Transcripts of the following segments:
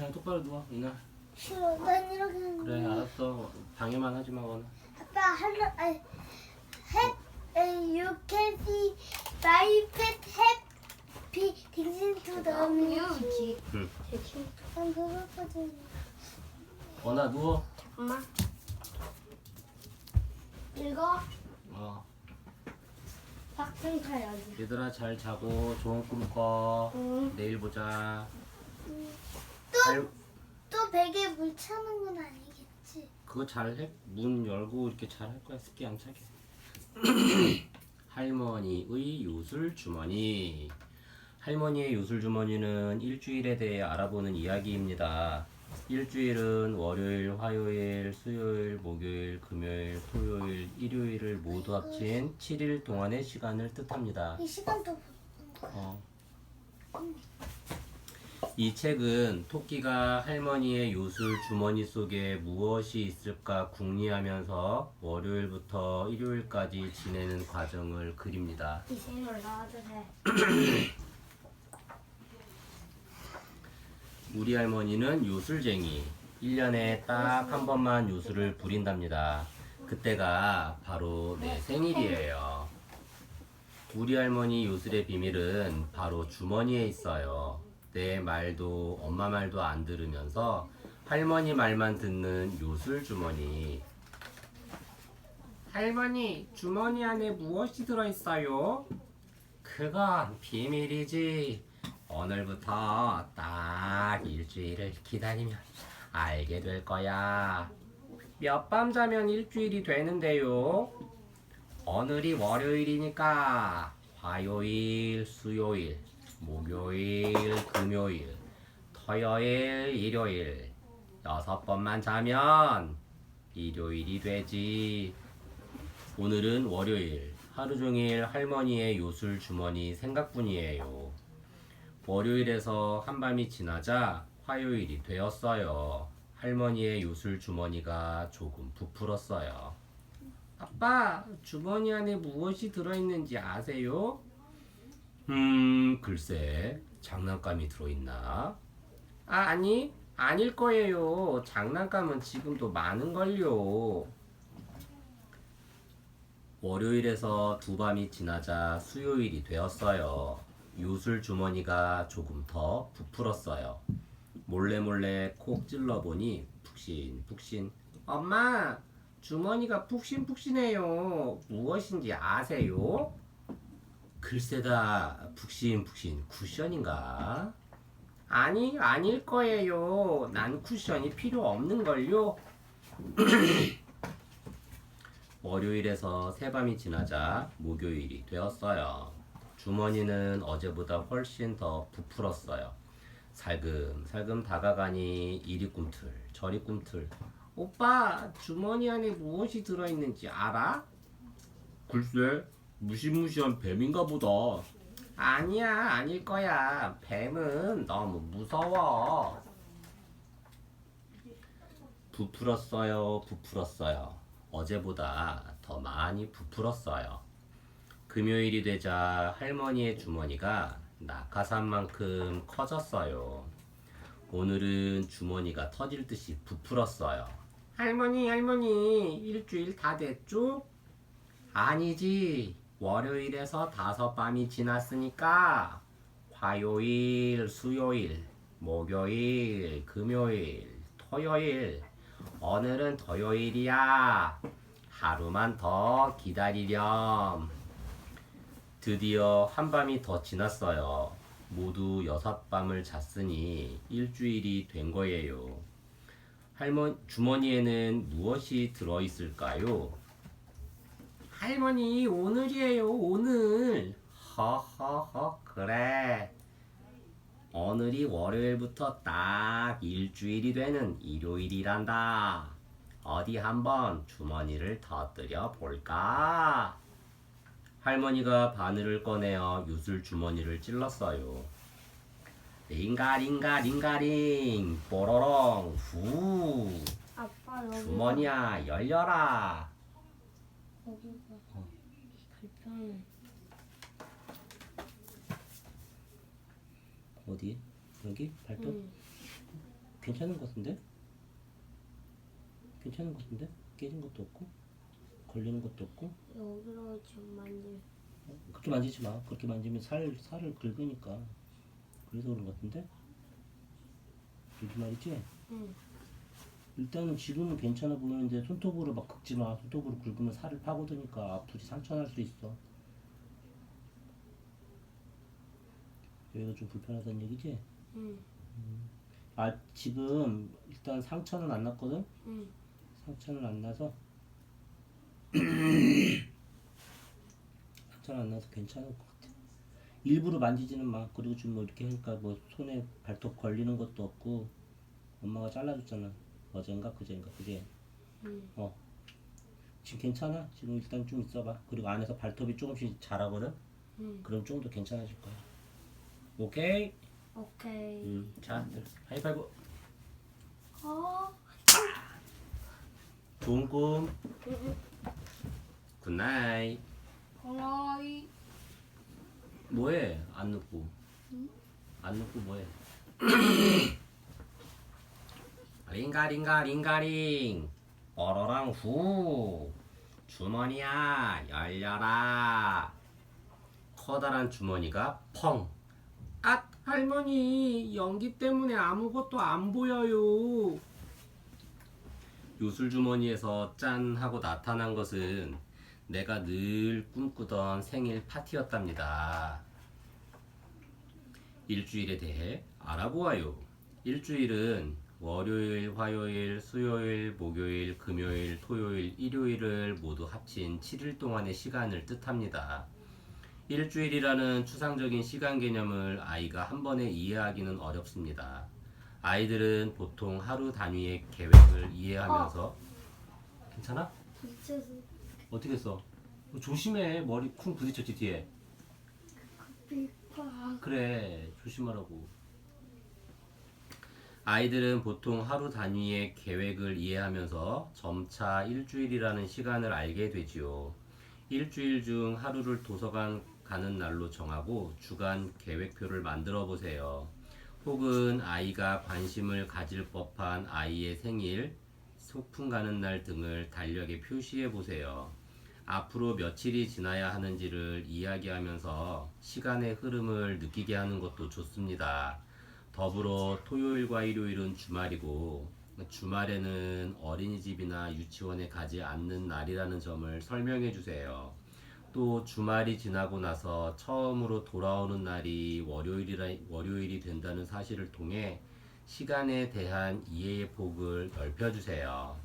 그냥 똑바로 누워 이나. 싫어. 난 이렇게 하는 거야. 그래 알았어. 방해만 하지 마 원아. 아빠 할로 you can see my pet happy dancing to the music. 응. 난 그거거든. 원아 누워. 엄마. 읽어. 학생 가야지. 얘들아 잘 자고 좋은 꿈 꿔. 응. 내일 보자. 또, 또 베개에 물 차는 건 아니겠지? 그거 잘 해. 문 열고 이렇게 잘 할 거야. 습기 안 차게. 할머니의 요술 주머니. 할머니의 요술 주머니는 일주일에 대해 알아보는 이야기입니다. 일주일은 월요일, 화요일, 수요일, 목요일, 금요일, 토요일, 일요일을 모두 합친 7일 동안의 시간을 뜻합니다. 이 시간도 이 책은 토끼가 할머니의 요술 주머니 속에 무엇이 있을까 궁리하면서 월요일부터 일요일까지 지내는 과정을 그립니다. 이 생일 올라와도 돼. 우리 할머니는 요술쟁이. 1년에 딱 한 번만 요술을 부린답니다. 그때가 바로 내 생일이에요. 우리 할머니 요술의 비밀은 바로 주머니에 있어요. 내 말도 엄마 말도 안 들으면서 할머니 말만 듣는 요술 주머니. 할머니, 주머니 안에 무엇이 들어있어요? 그건 비밀이지. 오늘부터 딱 일주일을 기다리면 알게 될 거야. 몇 밤 자면 일주일이 되는데요. 오늘이 월요일이니까 화요일, 수요일, 목요일, 금요일, 토요일, 일요일 6번만 자면 일요일이 되지. 오늘은 월요일. 하루 종일 할머니의 요술 주머니 생각뿐이에요. 월요일에서 한밤이 지나자 화요일이 되었어요. 할머니의 요술 주머니가 조금 부풀었어요. 아빠, 주머니 안에 무엇이 들어있는지 아세요? 글쎄, 장난감이 들어있나? 아니, 아닐 거예요. 장난감은 지금도 많은걸요. 월요일에서 두 밤이 지나자 수요일이 되었어요. 요술 주머니가 조금 더 부풀었어요. 몰래 콕 찔러보니 푹신푹신. 엄마, 주머니가 푹신푹신해요. 무엇인지 아세요? 글쎄다, 푹신푹신 쿠션인가? 아니, 아닐 거예요. 난 쿠션이 필요 없는걸요. 월요일에서 세 밤이 지나자 목요일이 되었어요. 주머니는 어제보다 훨씬 더 부풀었어요. 살금살금 다가가니 이리 꿈틀 저리 꿈틀. 오빠, 주머니 안에 무엇이 들어있는지 알아? 글쎄, 무시무시한 뱀인가 보다. 아니야, 아닐 거야. 뱀은 너무 무서워. 부풀었어요. 어제보다 더 많이 부풀었어요. 금요일이 되자 할머니의 주머니가 낙하산만큼 커졌어요. 오늘은 주머니가 터질 듯이 부풀었어요. 할머니, 일주일 다 됐죠? 아니지. 월요일에서 5밤이 지났으니까 화요일, 수요일, 목요일, 금요일, 토요일. 오늘은 토요일이야. 하루만 더 기다리렴. 드디어 한밤이 더 지났어요. 모두 6밤을 잤으니 일주일이 된 거예요. 주머니에는 무엇이 들어있을까요? 할머니, 오늘이에요, 오늘. 허허허, 그래. 오늘이 월요일부터 딱 일주일이 되는 일요일이란다. 어디 한번 주머니를 터뜨려 볼까? 할머니가 바늘을 꺼내어 요술 주머니를 찔렀어요. 링가링가링가링 뽀로롱 후. 아빠 여기 주머니야 열려라. 여기가 불편해. 어디? 여기? 발톱? 응. 괜찮은 것 같은데? 괜찮은 것 같은데? 깨진 것도 없고 걸리는 것도 없고. 여기로 좀 만질. 그렇게 만지지 마. 그렇게 만지면 살을 긁으니까. 그래서 그런 것 같은데? 그렇게 말이지? 응. 일단은 지금은 괜찮아 보이는데 손톱으로 막 긁지 마. 손톱으로 긁으면 살을 파고드니까 아프지. 상처 날 수 있어. 여기가 좀 불편하다는 얘기지? 응. 아, 지금 일단 상처는 안 났거든? 응. 상처는 안 나서 상처는 안 나서 괜찮을 것 같아. 일부러 만지지는 마. 그리고 좀 뭐 이렇게 하니까 뭐 손에 발톱 걸리는 것도 없고. 엄마가 잘라줬잖아. 어젠가 그젠가 그제. 응. 지금 괜찮아? 지금 일단 좀 있어봐. 그리고 안에서 발톱이 조금씩 자라거든? 응. 그럼 좀 더 괜찮아질 거야. 오케이? 오케이. 자, 하이파이브. 어. 좋은 꿈. 굿나잇. 고라이. 뭐해? 안 눕고. 안 눕고 뭐해? 링가링가링가링. 어러랑 후. 주머니야 열려라. 커다란 주머니가 펑. 아, 할머니, 연기 때문에 아무것도 안 보여요. 요술주머니에서 짠 하고 나타난 것은 내가 늘 꿈꾸던 생일 파티였답니다. 일주일에 대해 알아보아요. 일주일은 월요일, 화요일, 수요일, 목요일, 금요일, 토요일, 일요일을 모두 합친 7일 동안의 시간을 뜻합니다. 일주일이라는 추상적인 시간 개념을 아이가 한 번에 이해하기는 어렵습니다. 아이들은 보통 하루 단위의 계획을 이해하면서 괜찮아? 부딪혀서. 어떻게 했어? 조심해. 머리 쿵 부딪혔지 뒤에. 비파. 그래, 조심하라고. 아이들은 보통 하루 단위의 계획을 이해하면서 점차 일주일이라는 시간을 알게 되지요. 일주일 중 하루를 도서관 가는 날로 정하고 주간 계획표를 만들어 보세요. 혹은 아이가 관심을 가질 법한 아이의 생일, 소풍 가는 날 등을 달력에 표시해 보세요. 앞으로 며칠이 지나야 하는지를 이야기하면서 시간의 흐름을 느끼게 하는 것도 좋습니다. 더불어 토요일과 일요일은 주말이고 주말에는 어린이집이나 유치원에 가지 않는 날이라는 점을 설명해 주세요. 또 주말이 지나고 나서 처음으로 돌아오는 날이 월요일이 된다는 사실을 통해 시간에 대한 이해의 폭을 넓혀주세요.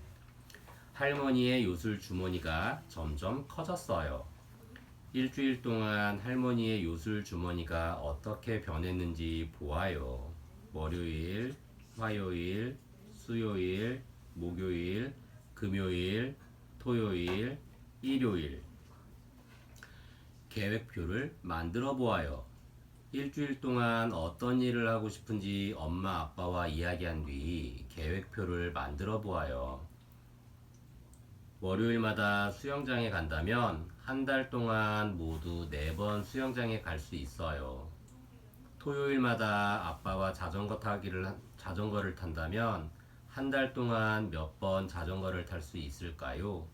할머니의 요술 주머니가 점점 커졌어요. 일주일 동안 할머니의 요술 주머니가 어떻게 변했는지 보아요. 월요일, 화요일, 수요일, 목요일, 금요일, 토요일, 일요일. 계획표를 만들어 보아요. 일주일 동안 어떤 일을 하고 싶은지 엄마 아빠와 이야기한 뒤 계획표를 만들어 보아요. 월요일마다 수영장에 간다면 한 달 동안 모두 4번 수영장에 갈 수 있어요. 토요일마다 아빠와 자전거를 탄다면 한 달 동안 몇 번 자전거를 탈 수 있을까요?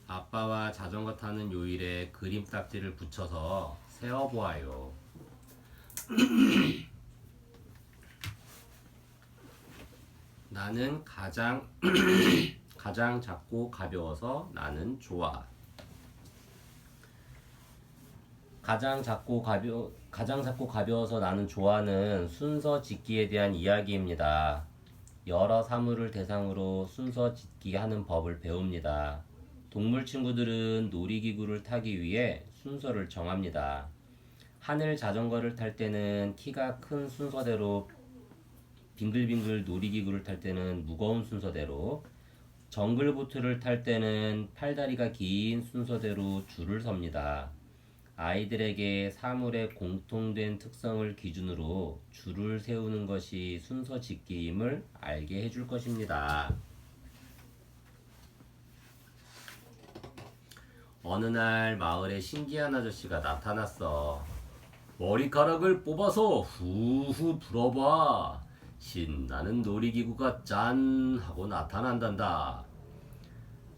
아빠와 자전거 타는 요일에 그림 딱지를 붙여서 세어보아요. 나는 가장 작고 가벼워서 나는 좋아. 가장 작고 가벼워서 나는 좋아는 순서 짓기에 대한 이야기입니다. 여러 사물을 대상으로 순서 짓기 하는 법을 배웁니다. 동물 친구들은 놀이기구를 타기 위해 순서를 정합니다. 하늘 자전거를 탈 때는 키가 큰 순서대로, 빙글빙글 놀이기구를 탈 때는 무거운 순서대로, 정글보트를 탈 때는 팔다리가 긴 순서대로 줄을 섭니다. 아이들에게 사물의 공통된 특성을 기준으로 줄을 세우는 것이 순서 짓기임을 알게 해줄 것입니다. 어느 날 마을에 신기한 아저씨가 나타났어. 머리카락을 뽑아서 후후 불어봐. 신나는 놀이기구가 짠 하고 나타난단다.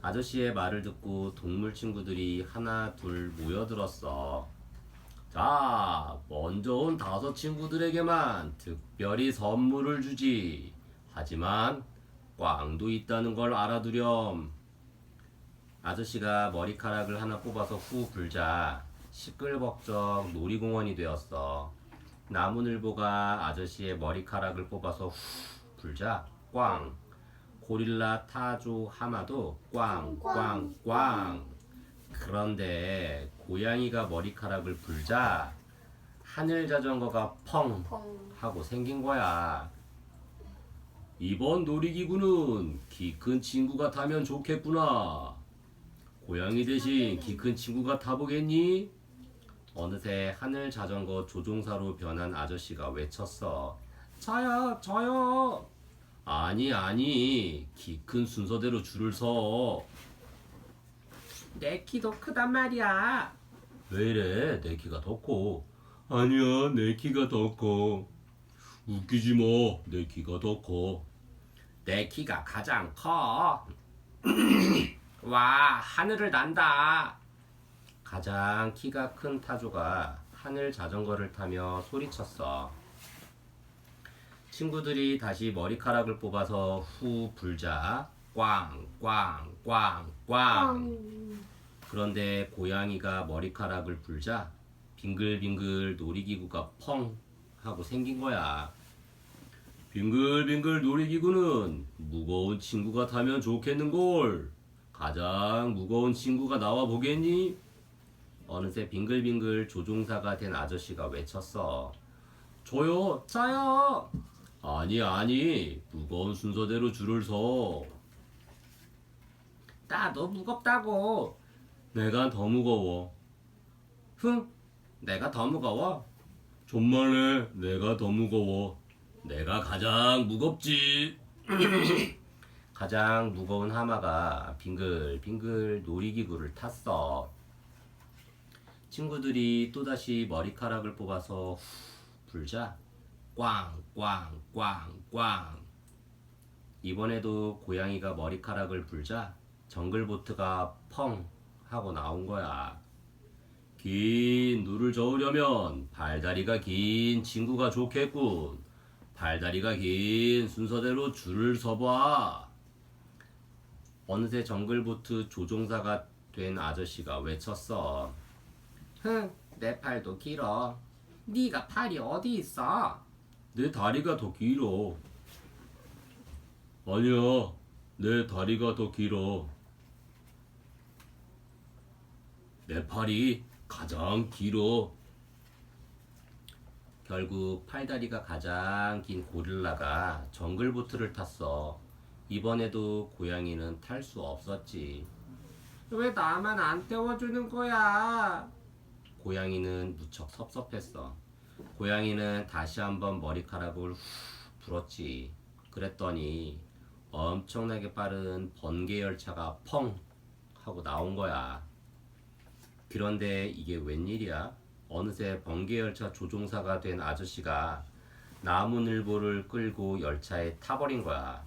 아저씨의 말을 듣고 동물 친구들이 하나 둘 모여들었어. 자, 먼저 온 5 친구들에게만 특별히 선물을 주지. 하지만 꽝도 있다는 걸 알아두렴. 아저씨가 머리카락을 하나 뽑아서 후 불자 시끌벅적 놀이공원이 되었어. 나무늘보가 아저씨의 머리카락을 뽑아서 후 불자 꽝. 고릴라 타조 하마도 꽝 꽝 꽝. 그런데 고양이가 머리카락을 불자 하늘 자전거가 펑 하고 생긴 거야. 이번 놀이기구는 키 큰 친구가 타면 좋겠구나. 고양이 대신 키 큰 친구가 타보겠니? 어느새 하늘 자전거 조종사로 변한 아저씨가 외쳤어. 저요, 저요. 아니, 키 큰 순서대로 줄을 서. 내 키도 크단 말이야. 왜 이래? 내 키가 더 커. 아니야, 내 키가 더 커. 웃기지 마. 내 키가 더 커. 내 키가 가장 커. 와, 하늘을 난다. 가장 키가 큰 타조가 하늘 자전거를 타며 소리쳤어. 친구들이 다시 머리카락을 뽑아서 후 불자 꽝, 꽝, 꽝, 꽝. 그런데 고양이가 머리카락을 불자 빙글빙글 놀이기구가 펑 하고 생긴 거야. 빙글빙글 놀이기구는 무거운 친구가 타면 좋겠는걸. 가장 무거운 친구가 나와 보겠니? 어느새 빙글빙글 조종사가 된 아저씨가 외쳤어. 저요, 저요. 아니, 무거운 순서대로 줄을 서. 나도 무겁다고. 내가 더 무거워. 흥, 내가 더 무거워. 존말해, 내가 더 무거워. 내가 가장 무겁지. 가장 무거운 하마가 빙글빙글 놀이기구를 탔어. 친구들이 또다시 머리카락을 뽑아서 후 불자 꽝, 꽝, 꽝, 꽝. 이번에도 고양이가 머리카락을 불자 정글보트가 펑 하고 나온 거야. 긴 누를 저으려면 발다리가 긴 친구가 좋겠군. 발다리가 긴 순서대로 줄을 서봐. 어느새 정글보트 조종사가 된 아저씨가 외쳤어. 흥, 내 팔도 길어. 네가 팔이 어디 있어? 내 다리가 더 길어. 아니야, 내 다리가 더 길어. 내 팔이 가장 길어. 결국 팔다리가 가장 긴 고릴라가 정글보트를 탔어. 이번에도 고양이는 탈 수 없었지. 왜 나만 안 태워주는 거야? 고양이는 무척 섭섭했어. 고양이는 다시 한번 머리카락을 후 불었지. 그랬더니 엄청나게 빠른 번개 열차가 펑 하고 나온 거야. 그런데 이게 웬일이야? 어느새 번개 열차 조종사가 된 아저씨가 나무늘보를 끌고 열차에 타버린 거야.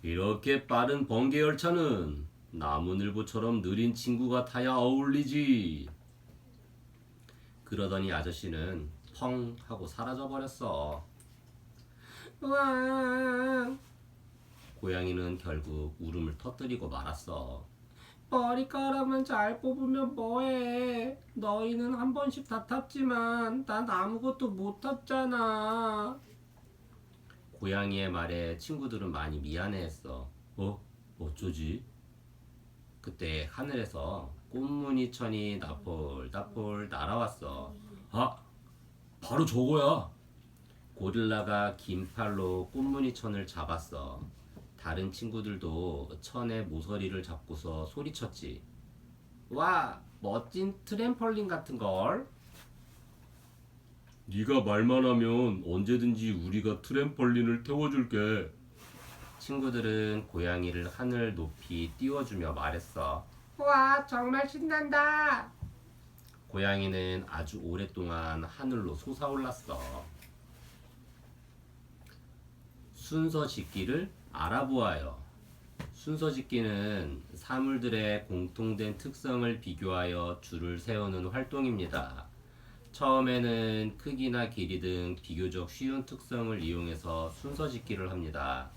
이렇게 빠른 번개 열차는 나무늘보처럼 느린 친구가 타야 어울리지. 그러더니 아저씨는 펑 하고 사라져버렸어. 으앙. 고양이는 결국 울음을 터뜨리고 말았어. 머리카락만 잘 뽑으면 뭐해? 너희는 한 번씩 다 탔지만 난 아무것도 못 탔잖아. 고양이의 말에 친구들은 많이 미안해했어. 어쩌지? 그때 하늘에서 꽃무늬천이 나폴나폴 날아왔어. 아, 바로 저거야. 고릴라가 긴 팔로 꽃무늬천을 잡았어. 다른 친구들도 천의 모서리를 잡고서 소리쳤지. 와, 멋진 트램펄린 같은 걸. 네가 말만 하면 언제든지 우리가 트램펄린을 태워줄게. 친구들은 고양이를 하늘 높이 띄워주며 말했어. 와, 정말 신난다. 고양이는 아주 오랫동안 하늘로 솟아올랐어. 순서 짓기를 알아보아요. 순서 짓기는 사물들의 공통된 특성을 비교하여 줄을 세우는 활동입니다. 처음에는 크기나 길이 등 비교적 쉬운 특성을 이용해서 순서 짓기를 합니다.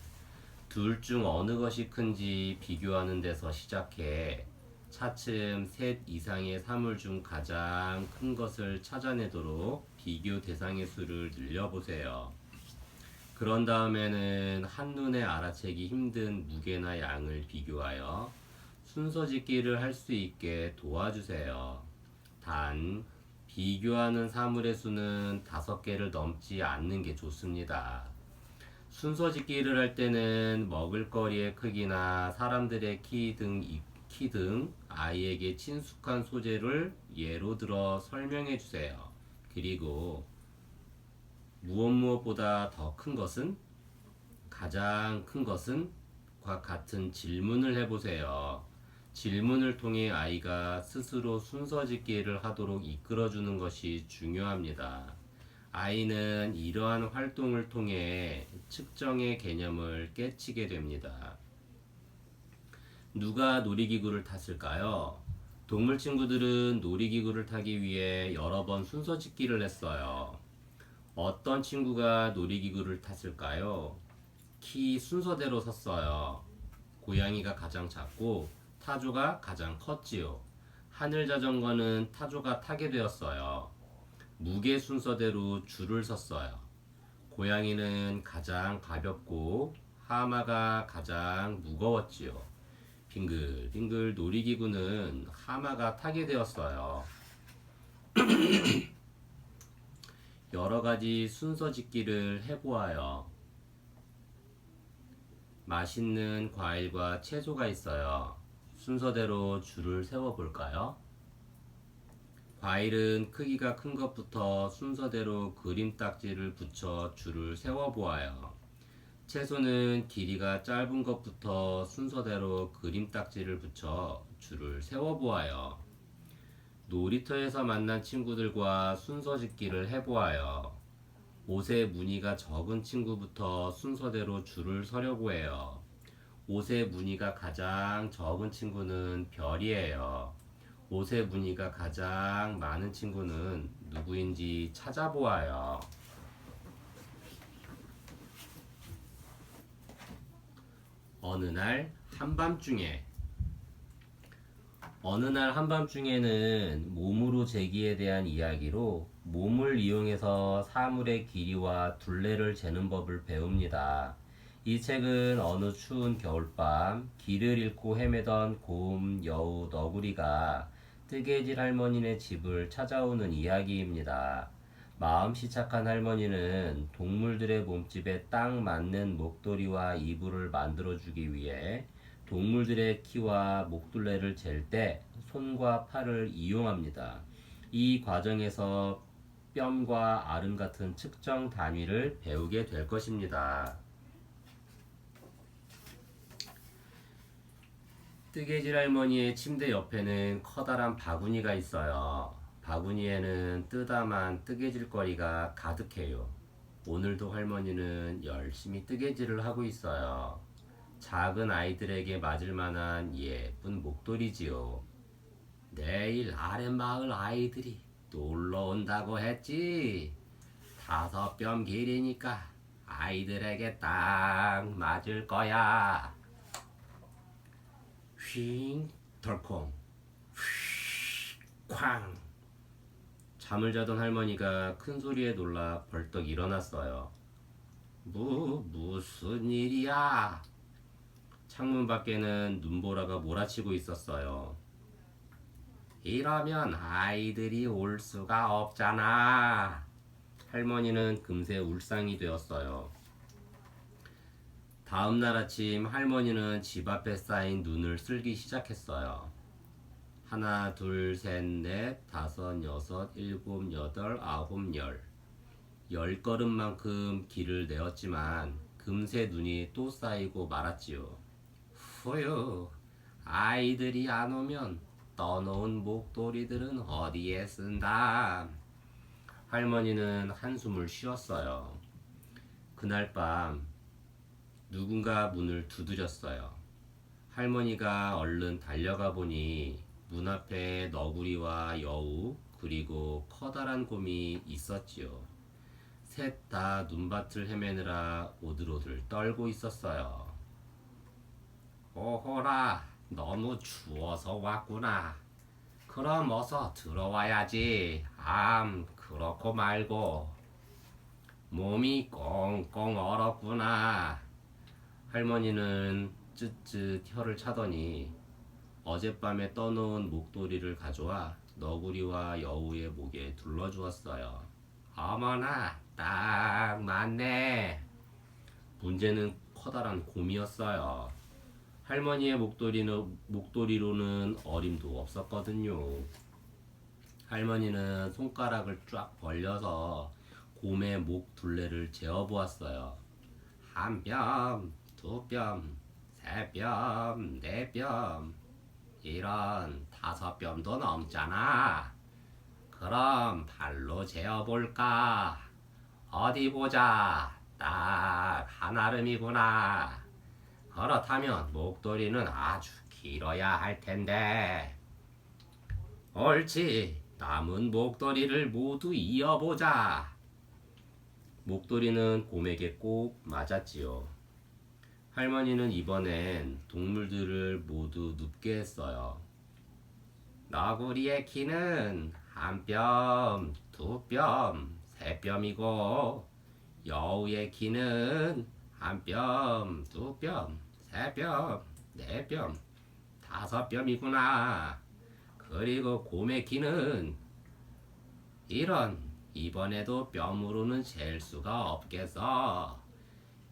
둘 중 어느 것이 큰지 비교하는 데서 시작해 차츰 셋 이상의 사물 중 가장 큰 것을 찾아내도록 비교 대상의 수를 늘려보세요. 그런 다음에는 한눈에 알아채기 힘든 무게나 양을 비교하여 순서 짓기를 할 수 있게 도와주세요. 단, 비교하는 사물의 수는 5개를 넘지 않는 게 좋습니다. 순서 짓기를 할 때는 먹을거리의 크기나 사람들의 키 등 아이에게 친숙한 소재를 예로 들어 설명해 주세요. 그리고 무엇보다 더 큰 것은? 가장 큰 것은? 과 같은 질문을 해보세요. 질문을 통해 아이가 스스로 순서 짓기를 하도록 이끌어주는 것이 중요합니다. 아이는 이러한 활동을 통해 측정의 개념을 깨치게 됩니다. 누가 놀이기구를 탔을까요? 동물 친구들은 놀이기구를 타기 위해 여러 번 순서 짓기를 했어요. 어떤 친구가 놀이기구를 탔을까요? 키 순서대로 섰어요. 고양이가 가장 작고 타조가 가장 컸지요. 하늘 자전거는 타조가 타게 되었어요. 무게 순서대로 줄을 섰어요. 고양이는 가장 가볍고 하마가 가장 무거웠지요. 빙글빙글 놀이기구는 하마가 타게 되었어요. 여러 가지 순서 짓기를 해보아요. 맛있는 과일과 채소가 있어요. 순서대로 줄을 세워볼까요? 과일은 크기가 큰 것부터 순서대로 그림 딱지를 붙여 줄을 세워보아요. 채소는 길이가 짧은 것부터 순서대로 그림 딱지를 붙여 줄을 세워보아요. 놀이터에서 만난 친구들과 순서 짓기를 해보아요. 옷의 무늬가 적은 친구부터 순서대로 줄을 서려고 해요. 옷의 무늬가 가장 적은 친구는 별이에요. 옷의 무늬가 가장 많은 친구는 누구인지 찾아보아요. 어느 날 한밤중에는 몸으로 재기에 대한 이야기로 몸을 이용해서 사물의 길이와 둘레를 재는 법을 배웁니다. 이 책은 어느 추운 겨울밤 길을 잃고 헤매던 곰, 여우, 너구리가 뜨개질 할머니네 집을 찾아오는 이야기입니다. 마음씨 착한 할머니는 동물들의 몸집에 딱 맞는 목도리와 이불을 만들어주기 위해 동물들의 키와 목둘레를 잴 때 손과 팔을 이용합니다. 이 과정에서 뼘과 아름 같은 측정 단위를 배우게 될 것입니다. 뜨개질 할머니의 침대 옆에는 커다란 바구니가 있어요. 바구니에는 뜨담한 뜨개질거리가 가득해요. 오늘도 할머니는 열심히 뜨개질을 하고 있어요. 작은 아이들에게 맞을 만한 예쁜 목도리지요. 내일 아랫마을 아이들이 놀러 온다고 했지. 5뼘 길이니까 아이들에게 딱 맞을 거야. 휘잉 덜컹 쾅. 잠을 자던 할머니가 큰 소리에 놀라 벌떡 일어났어요. 무슨 일이야? 창문 밖에는 눈보라가 몰아치고 있었어요. 이러면 아이들이 올 수가 없잖아. 할머니는 금세 울상이 되었어요. 다음 날 아침 할머니는 집 앞에 쌓인 눈을 쓸기 시작했어요. 하나, 둘, 셋, 넷, 다섯, 여섯, 일곱, 여덟, 아홉, 열. 10걸음만큼 길을 내었지만 금세 눈이 또 쌓이고 말았지요. 후유, 아이들이 안 오면 떠놓은 목도리들은 어디에 쓴다. 할머니는 한숨을 쉬었어요. 그날 밤 누군가 문을 두드렸어요. 할머니가 얼른 달려가 보니 문 앞에 너구리와 여우 그리고 커다란 곰이 있었지요. 셋 다 눈밭을 헤매느라 오들오들 떨고 있었어요. 오호라, 너무 추워서 왔구나. 그럼 어서 들어와야지. 그렇고 말고. 몸이 꽁꽁 얼었구나. 할머니는 쯧쯧 혀를 차더니 어젯밤에 떠놓은 목도리를 가져와 너구리와 여우의 목에 둘러주었어요. 어머나, 딱 맞네. 문제는 커다란 곰이었어요. 할머니의 목도리로는 어림도 없었거든요. 할머니는 손가락을 쫙 벌려서 곰의 목 둘레를 재어보았어요. 한 뼘, 두 뼘, 세 뼘, 네 뼘. 이런 5뼘도 넘잖아. 그럼 발로 재어볼까? 어디 보자. 딱 한아름이구나. 그렇다면 목도리는 아주 길어야 할 텐데. 옳지. 남은 목도리를 모두 이어보자. 목도리는 곰에게 꼭 맞았지요. 할머니는 이번엔 동물들을 모두 눕게 했어요. 너구리의 키는 한 뼘, 두 뼘, 세 뼘이고 여우의 키는 한 뼘, 두 뼘, 세 뼘, 네 뼘, 5뼘이구나. 그리고 곰의 키는 이번에도 뼘으로는 잴 수가 없겠어.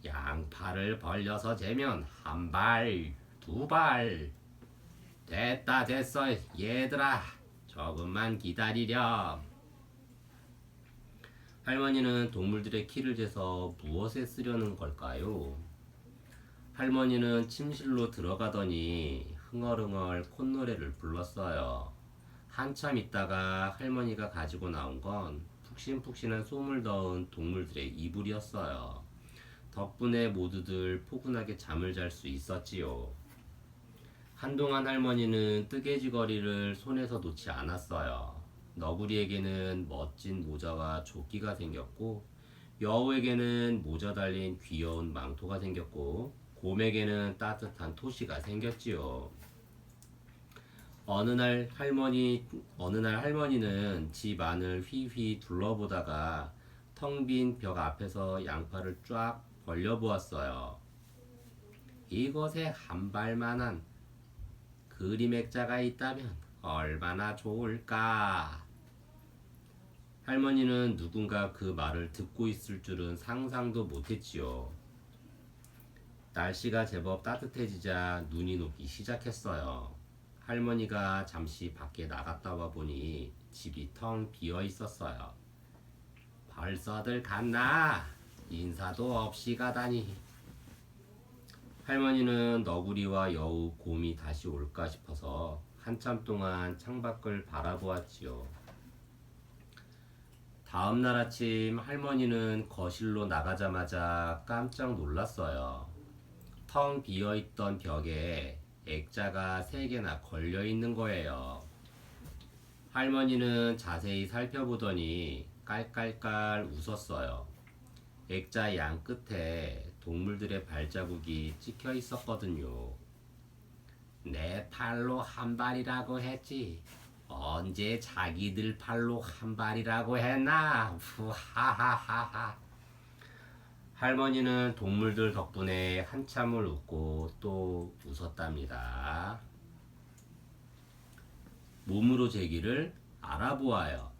양팔을 벌려서 재면 한 발, 두 발. 됐어 얘들아. 조금만 기다리렴. 할머니는 동물들의 키를 재서 무엇에 쓰려는 걸까요? 할머니는 침실로 들어가더니 흥얼흥얼 콧노래를 불렀어요. 한참 있다가 할머니가 가지고 나온 건 푹신푹신한 솜을 넣은 동물들의 이불이었어요. 덕분에 모두들 포근하게 잠을 잘 수 있었지요. 한동안 할머니는 뜨개지거리를 손에서 놓지 않았어요. 너구리에게는 멋진 모자와 조끼가 생겼고, 여우에게는 모자 달린 귀여운 망토가 생겼고, 곰에게는 따뜻한 토시가 생겼지요. 어느 날 할머니는 집 안을 휘휘 둘러보다가 텅 빈 벽 앞에서 양팔을 쫙 벌려보았어요. 이곳에 한 발만한 그림 액자가 있다면 얼마나 좋을까? 할머니는 누군가 그 말을 듣고 있을 줄은 상상도 못했지요. 날씨가 제법 따뜻해지자 눈이 녹기 시작했어요. 할머니가 잠시 밖에 나갔다 와 보니 집이 텅 비어 있었어요. 벌써들 갔나? 인사도 없이 가다니. 할머니는 너구리와 여우, 곰이 다시 올까 싶어서 한참 동안 창밖을 바라보았지요. 다음 날 아침 할머니는 거실로 나가자마자 깜짝 놀랐어요. 텅 비어있던 벽에 액자가 3개나 걸려 있는 거예요. 할머니는 자세히 살펴보더니 깔깔깔 웃었어요. 액자 양 끝에 동물들의 발자국이 찍혀 있었거든요. 내 팔로 한 발이라고 했지. 언제 자기들 팔로 한 발이라고 했나? 후하하하하. 할머니는 동물들 덕분에 한참을 웃고 또 웃었답니다. 몸으로 재기를 알아보아요.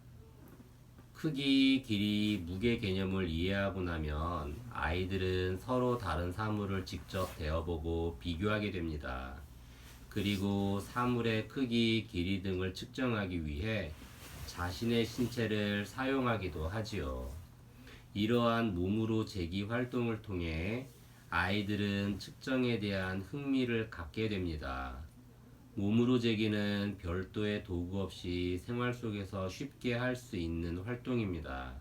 크기, 길이, 무게 개념을 이해하고 나면 아이들은 서로 다른 사물을 직접 대어보고 비교하게 됩니다. 그리고 사물의 크기, 길이 등을 측정하기 위해 자신의 신체를 사용하기도 하지요. 이러한 몸으로 재기 활동을 통해 아이들은 측정에 대한 흥미를 갖게 됩니다. 몸으로 재기는 별도의 도구 없이 생활 속에서 쉽게 할 수 있는 활동입니다.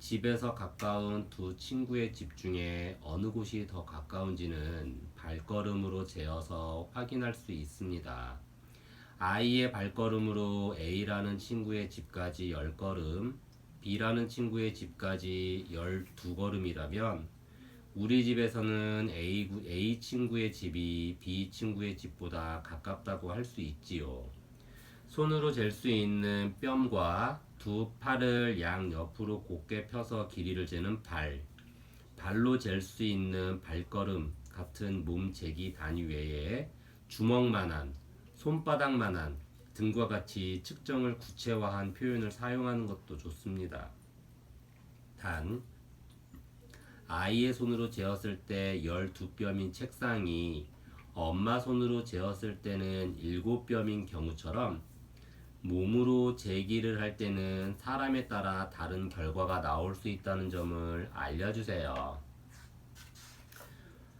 집에서 가까운 두 친구의 집 중에 어느 곳이 더 가까운지는 발걸음으로 재어서 확인할 수 있습니다. I의 발걸음으로 A라는 친구의 집까지 10걸음, B라는 친구의 집까지 12걸음이라면 우리 집에서는 A 친구의 집이 B 친구의 집보다 가깝다고 할 수 있지요. 손으로 잴 수 있는 뼘과 두 팔을 양옆으로 곧게 펴서 길이를 재는 발, 발로 잴 수 있는 발걸음 같은 몸 재기 단위 외에 주먹만한, 손바닥만한 등과 같이 측정을 구체화한 표현을 사용하는 것도 좋습니다. 단, 아이의 손으로 재었을 때 12뼘인 책상이 엄마 손으로 재었을 때는 7뼘인 경우처럼 몸으로 재기를 할 때는 사람에 따라 다른 결과가 나올 수 있다는 점을 알려주세요.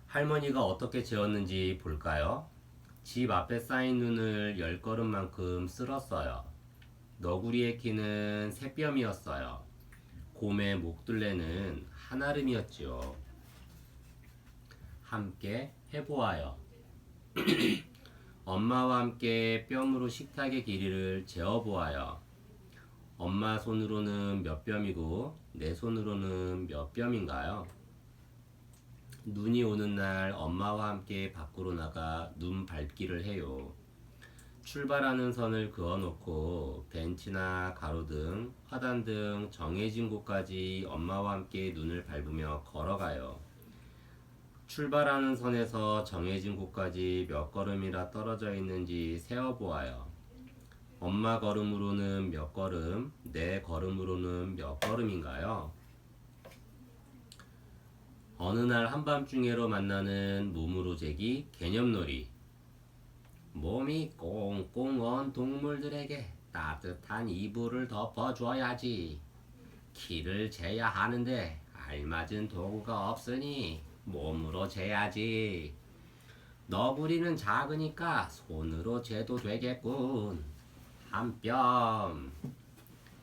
할머니가 어떻게 재었는지 볼까요? 집 앞에 쌓인 눈을 10걸음만큼 쓸었어요. 너구리의 키는 3뼘이었어요. 곰의 목둘레는 한아름이었지요. 함께 해보아요. 엄마와 함께 뼘으로 식탁의 길이를 재어보아요. 엄마 손으로는 몇 뼘이고 내 손으로는 몇 뼘인가요? 눈이 오는 날 엄마와 함께 밖으로 나가 눈 밟기를 해요. 출발하는 선을 그어놓고 벤치나 가로등, 화단 등 정해진 곳까지 엄마와 함께 눈을 밟으며 걸어가요. 출발하는 선에서 정해진 곳까지 몇 걸음이나 떨어져 있는지 세어보아요. 엄마 걸음으로는 몇 걸음, 내 걸음으로는 몇 걸음인가요? 어느 날 한밤중에로 만나는 몸으로 재기 개념놀이. 몸이 꽁꽁 언 동물들에게 따뜻한 이불을 덮어줘야지. 키를 재야 하는데 알맞은 도구가 없으니 몸으로 재야지. 너구리는 작으니까 손으로 재도 되겠군. 한 뼘.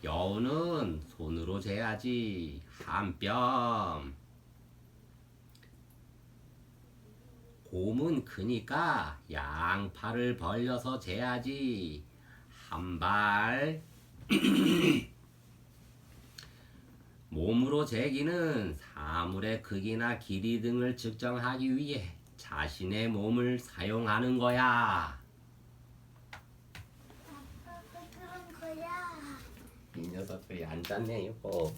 여우는 손으로 재야지. 한 뼘. 곰은 크니까 양팔을 벌려서 재야지. 한 발. 몸으로 재기는 사물의 크기나 길이 등을 측정하기 위해 자신의 몸을 사용하는 거야. 아빠가 그런 거야. 이 녀석들이 앉았네, 이거.